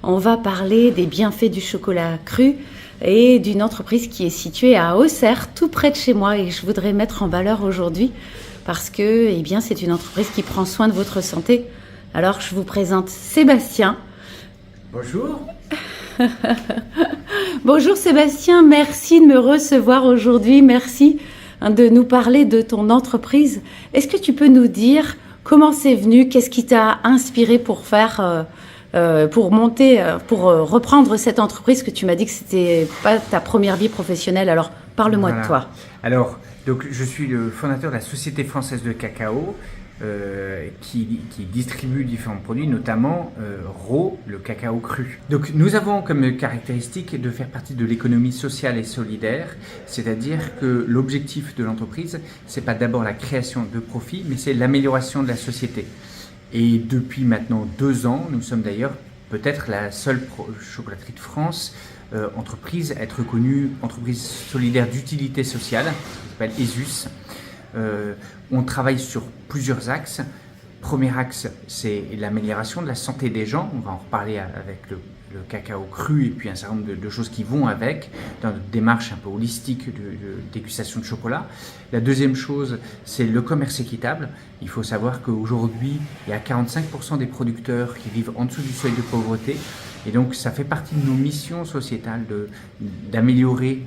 On va parler des bienfaits du chocolat cru et d'une entreprise qui est située à Auxerre, tout près de chez moi, et je voudrais mettre en valeur aujourd'hui parce que c'est une entreprise qui prend soin de votre santé. Alors, je vous présente Sébastien. Bonjour. Bonjour Sébastien, merci de me recevoir aujourd'hui. Merci de nous parler de ton entreprise. Est-ce que tu peux nous dire comment c'est venu, qu'est-ce qui t'a inspiré pour reprendre cette entreprise que tu m'as dit que c'était pas ta première vie professionnelle. Alors, parle-moi de toi. Alors, je suis le fondateur de la Société française de cacao qui distribue différents produits, notamment Ro, le cacao cru. Donc, nous avons comme caractéristique de faire partie de l'économie sociale et solidaire, c'est-à-dire que l'objectif de l'entreprise, c'est pas d'abord la création de profits, mais c'est l'amélioration de la société. Et depuis maintenant 2 ans, nous sommes d'ailleurs peut-être la seule chocolaterie de France, entreprise à être reconnue entreprise solidaire d'utilité sociale, qui s'appelle ESUS. On travaille sur plusieurs axes. Premier axe, c'est l'amélioration de la santé des gens. On va en reparler avec le cacao cru et puis un certain nombre de choses qui vont avec, dans notre démarche un peu holistique de dégustation de chocolat. La deuxième chose, c'est le commerce équitable. Il faut savoir qu'aujourd'hui, il y a 45% des producteurs qui vivent en dessous du seuil de pauvreté. Et donc, ça fait partie de nos missions sociétales d'améliorer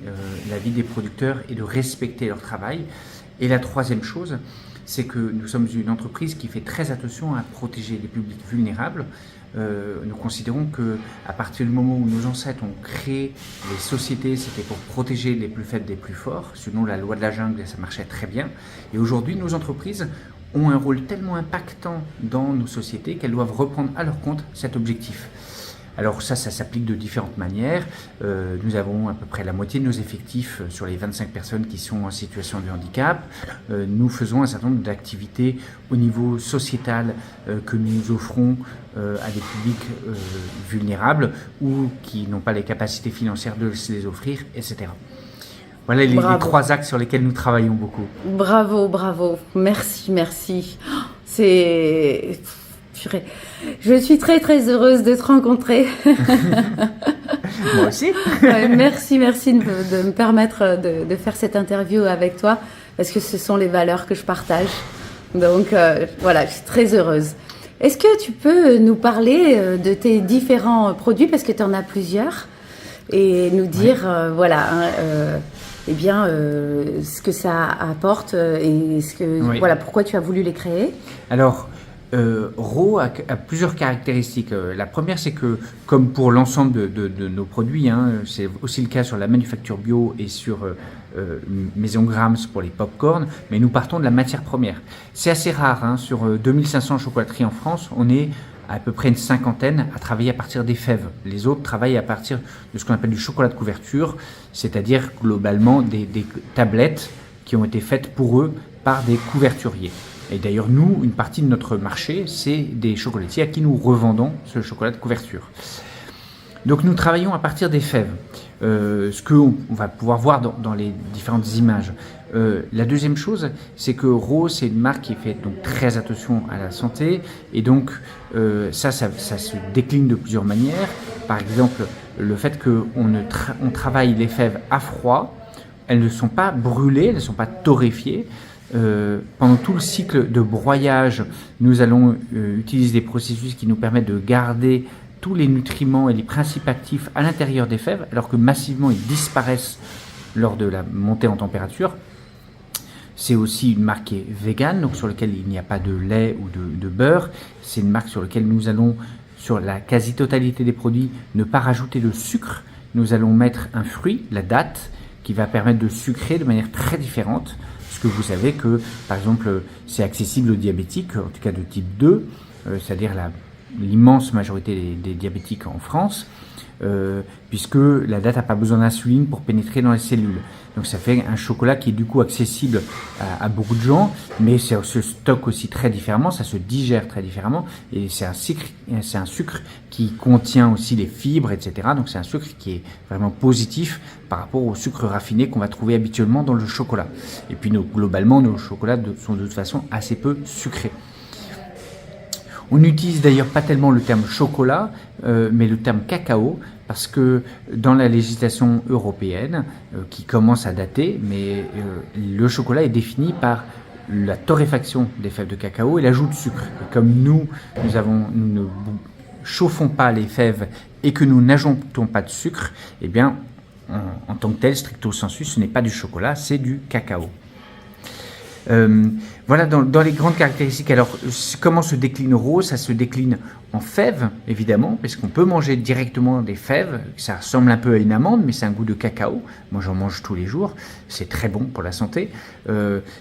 la vie des producteurs et de respecter leur travail. Et la troisième chose, c'est que nous sommes une entreprise qui fait très attention à protéger les publics vulnérables. Nous considérons qu'à partir du moment où nos ancêtres ont créé les sociétés, c'était pour protéger les plus faibles des plus forts. Selon la loi de la jungle, ça marchait très bien. Et aujourd'hui, nos entreprises ont un rôle tellement impactant dans nos sociétés qu'elles doivent reprendre à leur compte cet objectif. Alors ça s'applique de différentes manières. Nous avons à peu près la moitié de nos effectifs sur les 25 personnes qui sont en situation de handicap. Nous faisons un certain nombre d'activités au niveau sociétal que nous offrons à des publics vulnérables ou qui n'ont pas les capacités financières de se les offrir, etc. Voilà les 3 axes sur lesquels nous travaillons beaucoup. Bravo, merci. Je suis très très heureuse de te rencontrer. Moi aussi. Merci de me permettre de faire cette interview avec toi parce que ce sont les valeurs que je partage. Donc je suis très heureuse. Est-ce que tu peux nous parler de tes différents produits parce que tu en as plusieurs et nous dire ce que ça apporte et pourquoi tu as voulu les créer. Alors, Ro a plusieurs caractéristiques. La première, c'est que, comme pour l'ensemble de nos produits, c'est aussi le cas sur la manufacture bio et sur Maison Grams pour les pop-corn, mais nous partons de la matière première. C'est assez rare, sur 2500 chocolateries en France, on est à peu près une 50aine à travailler à partir des fèves. Les autres travaillent à partir de ce qu'on appelle du chocolat de couverture, c'est-à-dire globalement des tablettes qui ont été faites pour eux par des couverturiers. Et d'ailleurs, nous, une partie de notre marché, c'est des chocolatiers à qui nous revendons ce chocolat de couverture. Donc, nous travaillons à partir des fèves, ce qu'on va pouvoir voir dans les différentes images. La deuxième chose, c'est que Ro, c'est une marque qui fait donc très attention à la santé. Et donc, ça se décline de plusieurs manières. Par exemple, le fait qu'on travaille les fèves à froid, elles ne sont pas brûlées, elles ne sont pas torréfiées. Pendant tout le cycle de broyage, nous allons utiliser des processus qui nous permettent de garder tous les nutriments et les principes actifs à l'intérieur des fèves, alors que massivement ils disparaissent lors de la montée en température. C'est aussi une marque qui est végane, donc sur laquelle il n'y a pas de lait ou de beurre. C'est une marque sur laquelle nous allons, sur la quasi-totalité des produits, ne pas rajouter de sucre. Nous allons mettre un fruit, la date, qui va permettre de sucrer de manière très différente. Parce que vous savez que, par exemple, c'est accessible aux diabétiques, en tout cas de type 2, c'est-à-dire l'immense majorité des diabétiques en France, puisque la date n'a pas besoin d'insuline pour pénétrer dans les cellules. Donc ça fait un chocolat qui est du coup accessible à beaucoup de gens, mais ça se stocke aussi très différemment, ça se digère très différemment, et c'est un sucre qui contient aussi les fibres, etc. Donc c'est un sucre qui est vraiment positif par rapport au sucre raffiné qu'on va trouver habituellement dans le chocolat. Et puis globalement, nos chocolats sont de toute façon assez peu sucrés. On n'utilise d'ailleurs pas tellement le terme chocolat, mais le terme cacao, parce que dans la législation européenne, qui commence à dater, mais le chocolat est défini par la torréfaction des fèves de cacao et l'ajout de sucre. Et comme nous ne chauffons pas les fèves et que nous n'ajoutons pas de sucre, eh bien, en tant que tel, stricto sensu, ce n'est pas du chocolat, c'est du cacao. Voilà dans les grandes caractéristiques. Alors, comment se décline Raw? Ça se décline en fèves, évidemment, parce qu'on peut manger directement des fèves. Ça ressemble un peu à une amande, mais c'est un goût de cacao. Moi, j'en mange tous les jours. C'est très bon pour la santé.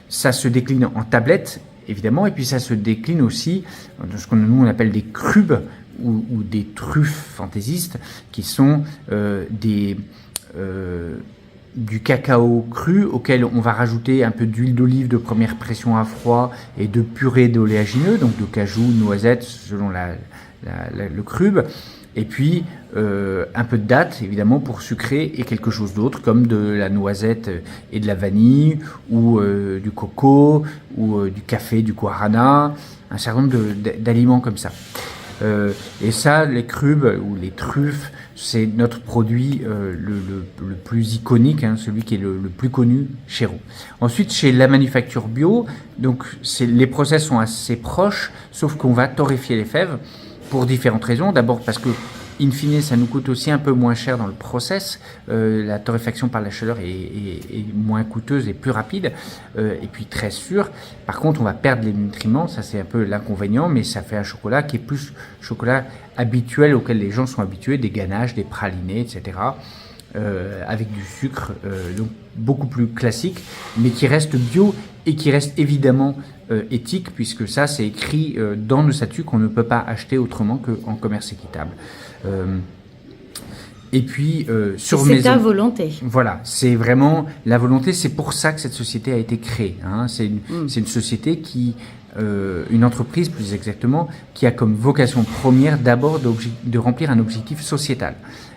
Ça se décline en tablettes, évidemment, et puis ça se décline aussi dans ce que nous on appelle des crubes ou des truffes fantaisistes, qui sont du cacao cru auquel on va rajouter un peu d'huile d'olive de première pression à froid et de purée d'oléagineux, donc de cajou, noisettes, selon le crube, et puis un peu de dattes évidemment pour sucrer et quelque chose d'autre comme de la noisette et de la vanille ou du coco ou du café, du guarana, un certain nombre d'aliments comme ça. Et ça, les crubes ou les truffes, c'est notre produit le plus iconique, hein, celui qui est le plus connu chez Raw. Ensuite, chez la manufacture bio, donc les process sont assez proches, sauf qu'on va torréfier les fèves pour différentes raisons. D'abord parce que, in fine, ça nous coûte aussi un peu moins cher dans le process. La torréfaction par la chaleur est moins coûteuse et plus rapide, et puis très sûre. Par contre, on va perdre les nutriments, ça c'est un peu l'inconvénient, mais ça fait un chocolat qui est plus chocolat habituel auquel les gens sont habitués, des ganaches, des pralinés, etc. Avec du sucre, donc beaucoup plus classique, mais qui reste bio et qui reste évidemment éthique, puisque ça c'est écrit dans nos statuts qu'on ne peut pas acheter autrement qu'en commerce équitable. Et puis sur c'est maison, ta volonté. Voilà, c'est vraiment la volonté. C'est pour ça que cette société a été créée. Hein. C'est une société qui, une entreprise plus exactement, qui a comme vocation première d'abord de remplir un objectif sociétal.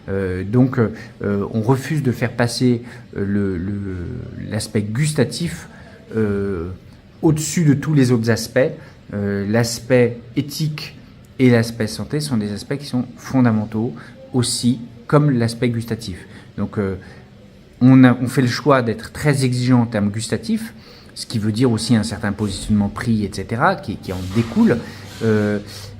Donc, on refuse de faire passer l'aspect gustatif au-dessus de tous les autres aspects. L'aspect éthique et l'aspect santé sont des aspects qui sont fondamentaux aussi, comme l'aspect gustatif. Donc, on fait le choix d'être très exigeant en termes gustatifs, ce qui veut dire aussi un certain positionnement prix, etc., qui en découle.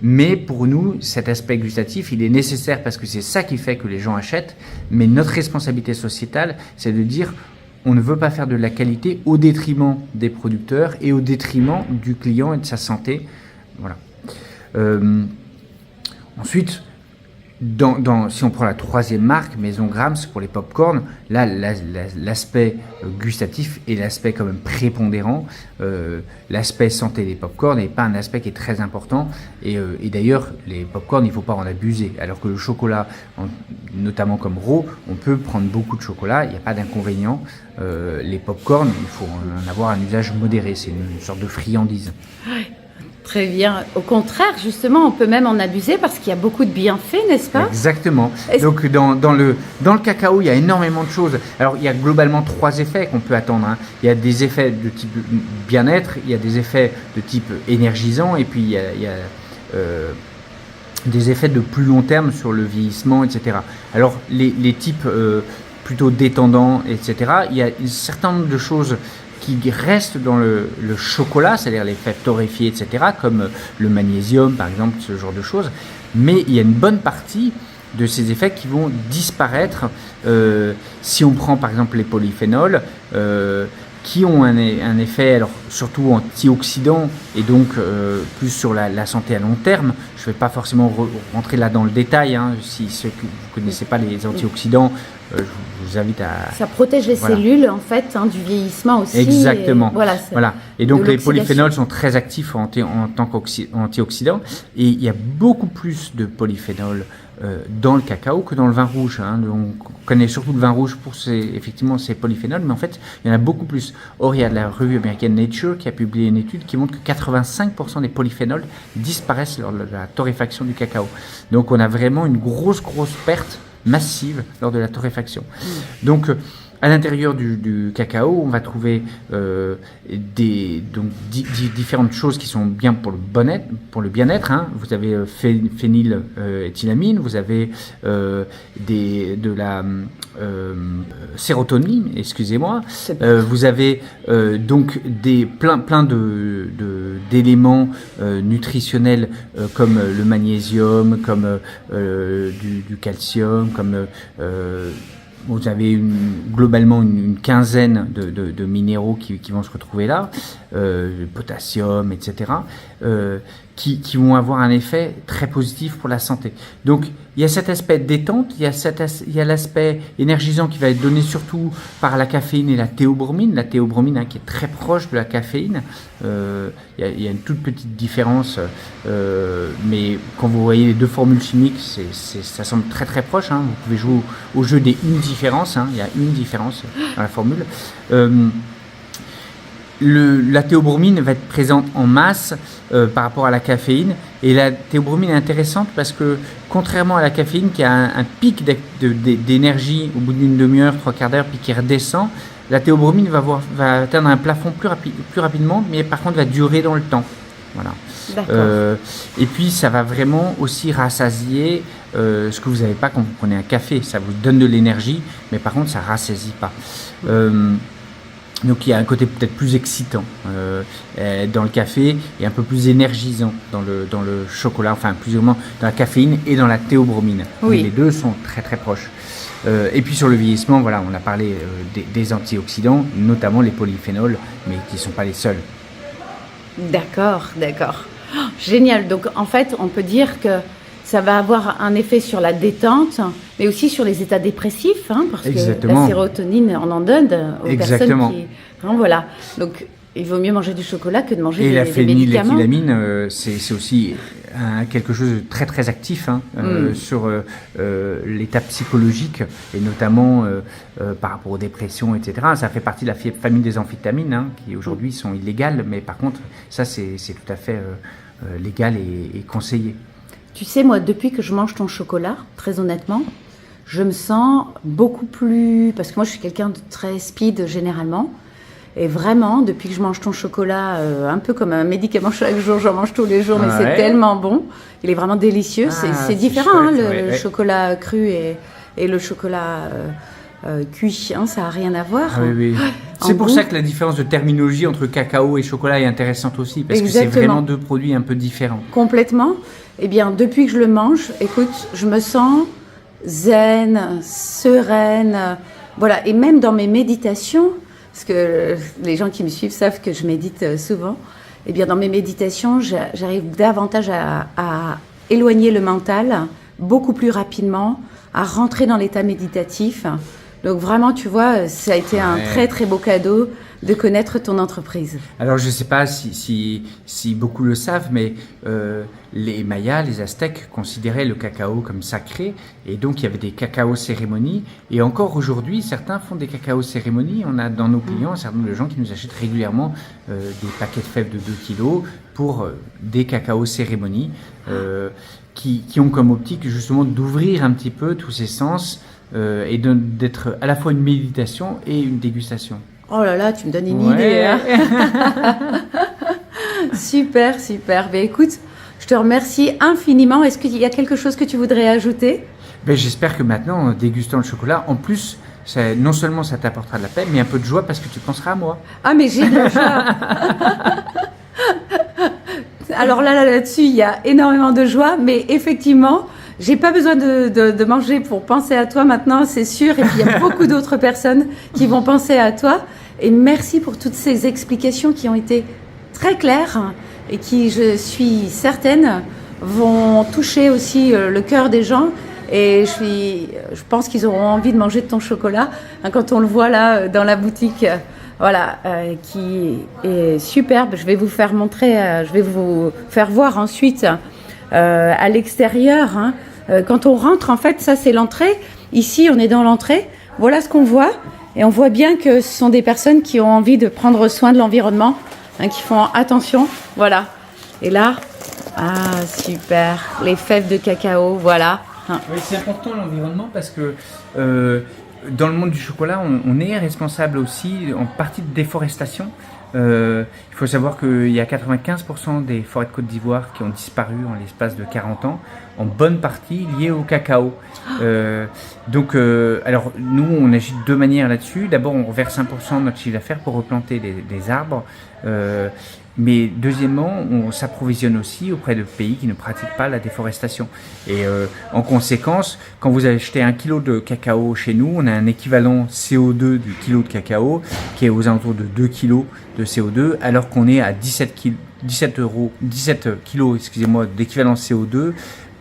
Mais pour nous, cet aspect gustatif, il est nécessaire parce que c'est ça qui fait que les gens achètent. Mais notre responsabilité sociétale, c'est de dire on ne veut pas faire de la qualité au détriment des producteurs et au détriment du client et de sa santé. Voilà. Ensuite, si on prend la troisième marque, Maison Grams, pour les pop-corn, là, l'aspect gustatif est l'aspect quand même prépondérant. L'aspect santé des pop-corn n'est pas un aspect qui est très important. Et d'ailleurs, les pop-corn, il ne faut pas en abuser. Alors que le chocolat, notamment comme Raw, on peut prendre beaucoup de chocolat, il n'y a pas d'inconvénient. Les pop-corn, il faut en avoir un usage modéré. C'est une sorte de friandise. Très bien. Au contraire, justement, on peut même en abuser parce qu'il y a beaucoup de bienfaits, n'est-ce pas? Exactement. Donc, dans le cacao, il y a énormément de choses. Alors, il y a globalement 3 effets qu'on peut attendre. Hein. Il y a des effets de type bien-être, il y a des effets de type énergisant, et puis il y a des effets de plus long terme sur le vieillissement, etc. Alors, les types plutôt détendants, etc., il y a un certain nombre de choses qui restent dans le chocolat, c'est-à-dire les fèves torréfiées, etc., comme le magnésium, par exemple, ce genre de choses. Mais il y a une bonne partie de ces effets qui vont disparaître si on prend, par exemple, les polyphénols, qui ont un effet, alors, surtout antioxydant, et donc plus sur la santé à long terme. Je ne vais pas forcément rentrer là dans le détail, hein, si ceux qui ne connaissez pas les antioxydants, je vous invite à... Ça protège les cellules, en fait, hein, du vieillissement aussi. Exactement. Et voilà. Et donc, les polyphénols sont très actifs en tant qu'antioxydants. Et il y a beaucoup plus de polyphénols dans le cacao que dans le vin rouge. Hein. On connaît surtout le vin rouge pour effectivement ses polyphénols, mais en fait, il y en a beaucoup plus. Or, il y a la revue américaine Nature qui a publié une étude qui montre que 85% des polyphénols disparaissent lors de la torréfaction du cacao. Donc, on a vraiment une grosse perte massive lors de la torréfaction. Donc, à l'intérieur du cacao, on va trouver différentes choses qui sont bien pour le bien-être. Hein. Vous avez phényléthylamine, vous avez de la sérotonine, excusez-moi. Vous avez donc plein d'éléments nutritionnels comme le magnésium, comme du calcium, comme vous avez globalement une quinzaine de minéraux qui vont se retrouver là, le potassium, etc., qui vont avoir un effet très positif pour la santé. Donc, il y a cet aspect détente, il y a l'aspect énergisant qui va être donné surtout par la caféine et la théobromine. La théobromine qui est très proche de la caféine. Il y a une toute petite différence, mais quand vous voyez les deux formules chimiques, ça semble très très proche. Hein. Vous pouvez jouer au jeu des une différence. Hein. Il y a une différence dans la formule. La théobromine va être présente en masse par rapport à la caféine, et la théobromine est intéressante parce que contrairement à la caféine qui a un pic d'énergie au bout d'une demi-heure, trois quarts d'heure, puis qui redescend, la théobromine va atteindre un plafond plus rapidement, mais par contre va durer dans le temps. Voilà. Et puis ça va vraiment aussi rassasier ce que vous n'avez pas quand vous prenez un café. Ça vous donne de l'énergie, mais par contre ça rassasie pas. Donc il y a un côté peut-être plus excitant dans le café et un peu plus énergisant dans le chocolat, enfin plus ou moins dans la caféine et dans la théobromine. Oui. Les deux sont très très proches. Et puis sur le vieillissement, voilà, on a parlé des antioxydants, notamment les polyphénols, mais qui ne sont pas les seuls. D'accord. Oh, génial. Donc en fait, on peut dire que ça va avoir un effet sur la détente, mais aussi sur les états dépressifs, hein, parce Exactement. que la sérotonine, on en donne aux Exactement. personnes qui... Hein, voilà. Donc, il vaut mieux manger du chocolat que de manger des médicaments. Et la phényléthylamine, c'est aussi quelque chose de très très actif sur l'état psychologique, et notamment par rapport aux dépressions, etc. Ça fait partie de la famille des amphétamines, qui aujourd'hui sont illégales, mais par contre, ça c'est tout à fait légal et conseillé. Tu sais, moi, depuis que je mange ton chocolat, très honnêtement, je me sens beaucoup plus... Parce que moi, je suis quelqu'un de très speed, généralement. Et vraiment, depuis que je mange ton chocolat, un peu comme un médicament chaque jour, j'en mange tous les jours, mais c'est tellement bon. Il est vraiment délicieux. C'est différent, chouette, le chocolat cru et le chocolat cuit. Ça n'a rien à voir. Oui. C'est pour ça que la différence de terminologie entre cacao et chocolat est intéressante aussi, parce Exactement. que c'est vraiment deux produits un peu différents. Complètement. Eh bien, depuis que je le mange, écoute, je me sens zen, sereine. Voilà. Et même dans mes méditations, parce que les gens qui me suivent savent que je médite souvent, eh bien, dans mes méditations, j'arrive davantage à éloigner le mental beaucoup plus rapidement, à rentrer dans l'état méditatif. Donc vraiment, tu vois, ça a été un très très beau cadeau de connaître ton entreprise. Alors je ne sais pas si beaucoup le savent, mais les Mayas, les Aztèques considéraient le cacao comme sacré, et donc il y avait des cacao cérémonies, et encore aujourd'hui certains font des cacao cérémonies. On a dans nos clients un certain nombre de gens qui nous achètent régulièrement des paquets de fèves de 2 kilos pour des cacao cérémonies qui ont comme optique justement d'ouvrir un petit peu tous ces sens et d'être à la fois une méditation et une dégustation. Oh là là, tu me donnes une idée. Hein. Super. Ben, écoute, je te remercie infiniment. Est-ce qu'il y a quelque chose que tu voudrais ajouter ? Ben, j'espère que maintenant, en dégustant le chocolat, en plus, non seulement ça t'apportera de la paix, mais un peu de joie parce que tu penseras à moi. Ah, mais j'ai de la joie. Alors là-dessus, il y a énormément de joie, mais effectivement, j'ai pas besoin de manger pour penser à toi maintenant, c'est sûr. Et puis, il y a beaucoup d'autres personnes qui vont penser à toi. Et merci pour toutes ces explications qui ont été très claires et qui, je suis certaine, vont toucher aussi le cœur des gens. Et je pense qu'ils auront envie de manger de ton chocolat quand on le voit là dans la boutique. Voilà, qui est superbe. Je vais vous faire montrer, je vais vous faire voir ensuite à l'extérieur. Quand on rentre, en fait, ça c'est l'entrée. Ici, on est dans l'entrée. Voilà ce qu'on voit. Et on voit bien que ce sont des personnes qui ont envie de prendre soin de l'environnement, qui font attention. Voilà. Et là, super. Les fèves de cacao, voilà. Oui, c'est important l'environnement parce que dans le monde du chocolat, on est responsable aussi en partie de déforestation. Il faut savoir qu'il y a 95% des forêts de Côte d'Ivoire qui ont disparu en l'espace de 40 ans, en bonne partie liées au cacao. Alors nous, on agit de deux manières là-dessus. D'abord, on reverse 1% de notre chiffre d'affaires pour replanter des arbres. Mais deuxièmement, on s'approvisionne aussi auprès de pays qui ne pratiquent pas la déforestation. Et en conséquence, quand vous achetez 1 kilo de cacao chez nous, on a un équivalent CO2 du kilo de cacao qui est aux alentours de 2 kilos de CO2, alors qu'on est à 17 kilos d'équivalent CO2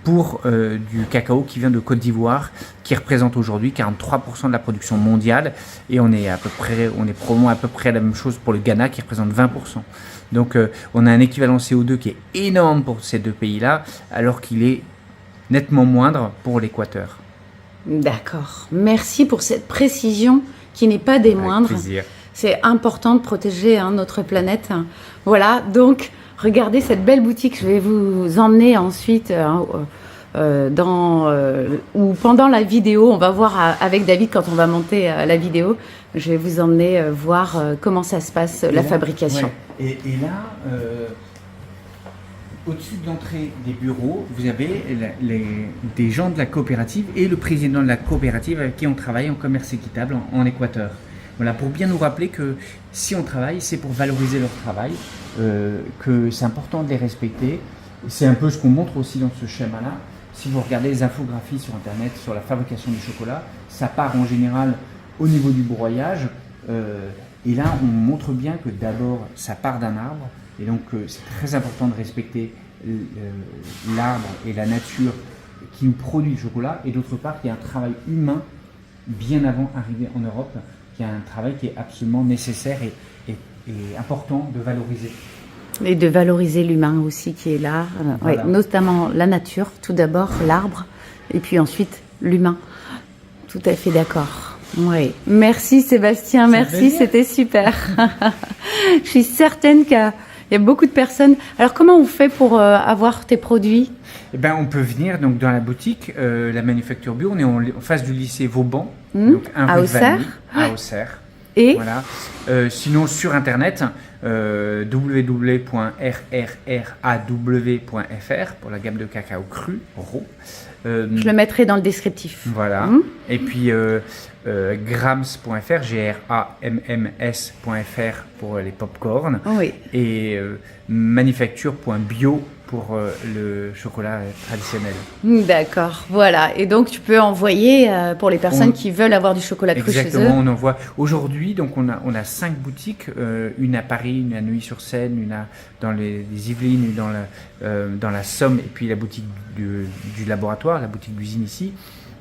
pour du cacao qui vient de Côte d'Ivoire, qui représente aujourd'hui 43% de la production mondiale, et on est probablement à peu près la même chose pour le Ghana qui représente 20%. Donc on a un équivalent CO2 qui est énorme pour ces deux pays-là, alors qu'il est nettement moindre pour l'Équateur. D'accord. Merci pour cette précision qui n'est pas des moindres. Avec plaisir. C'est important de protéger notre planète. Voilà, donc regardez cette belle boutique. Je vais vous emmener ensuite ou pendant la vidéo. On va voir avec David quand on va monter la vidéo. Je vais vous emmener voir comment ça se passe, la fabrication. Ouais. Et là, au-dessus de l'entrée des bureaux, vous avez des gens de la coopérative et le président de la coopérative avec qui on travaille en commerce équitable en Équateur. Voilà, pour bien nous rappeler que si on travaille, c'est pour valoriser leur travail, que c'est important de les respecter. C'est un peu ce qu'on montre aussi dans ce schéma-là. Si vous regardez les infographies sur Internet sur la fabrication du chocolat, ça part en général au niveau du broyage. Et là, on montre bien que d'abord, ça part d'un arbre. Et donc, c'est très important de respecter l'arbre et la nature qui nous produit le chocolat. Et d'autre part, il y a un travail humain bien avant d'arriver en Europe, qui est un travail qui est absolument nécessaire et important de valoriser. Et de valoriser l'humain aussi qui est là, Voilà. notamment la nature, tout d'abord l'arbre, et puis ensuite l'humain. Tout à fait d'accord. Oui. Merci Sébastien, merci, c'était super. Je suis certaine qu'il y a beaucoup de personnes. Alors comment on fait pour avoir tes produits ? Eh ben, on peut venir donc dans la boutique, la Manufacture Bio. On est en face du lycée Vauban, donc à rue de Auxerre. Valmy, à Auxerre. Et voilà. Sinon sur internet, www.rrraw.fr pour la gamme de cacao cru, raw. Je le mettrai dans le descriptif. Voilà. Et puis grams.fr, GRAMMS.fr pour les pop-corn. Oui. Et manufacture.bio pour le chocolat traditionnel. D'accord, voilà. Et donc tu peux envoyer pour les personnes qui veulent avoir du chocolat cru chez eux. Exactement, on envoie. Aujourd'hui, donc on a 5 boutiques, une à Paris, une à Neuilly-sur-Seine, une dans les Yvelines, une dans la Somme, et puis la boutique du laboratoire, la boutique d'usine ici.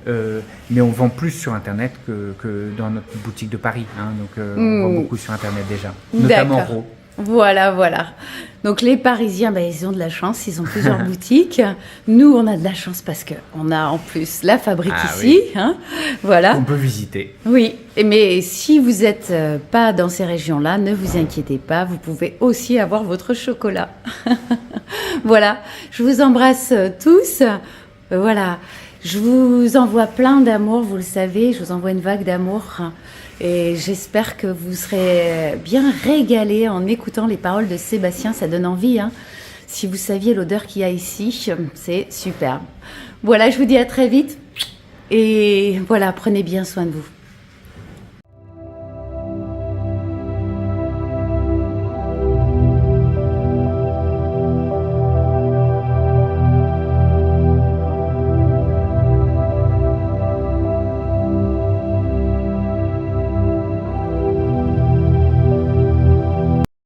Mais on vend plus sur Internet que dans notre boutique de Paris. Donc on vend beaucoup sur Internet déjà, notamment Raw. Voilà. Donc les Parisiens, ils ont de la chance, ils ont plusieurs boutiques. Nous, on a de la chance parce qu'on a en plus la fabrique ici. Oui. Voilà. On peut visiter. Oui, mais si vous n'êtes pas dans ces régions-là, ne vous inquiétez pas, vous pouvez aussi avoir votre chocolat. Voilà, je vous embrasse tous. Voilà, je vous envoie plein d'amour, vous le savez, je vous envoie une vague d'amour. Et j'espère que vous serez bien régalés en écoutant les paroles de Sébastien. Ça donne envie. Si vous saviez l'odeur qu'il y a ici, c'est superbe. Voilà, je vous dis à très vite. Et voilà, prenez bien soin de vous.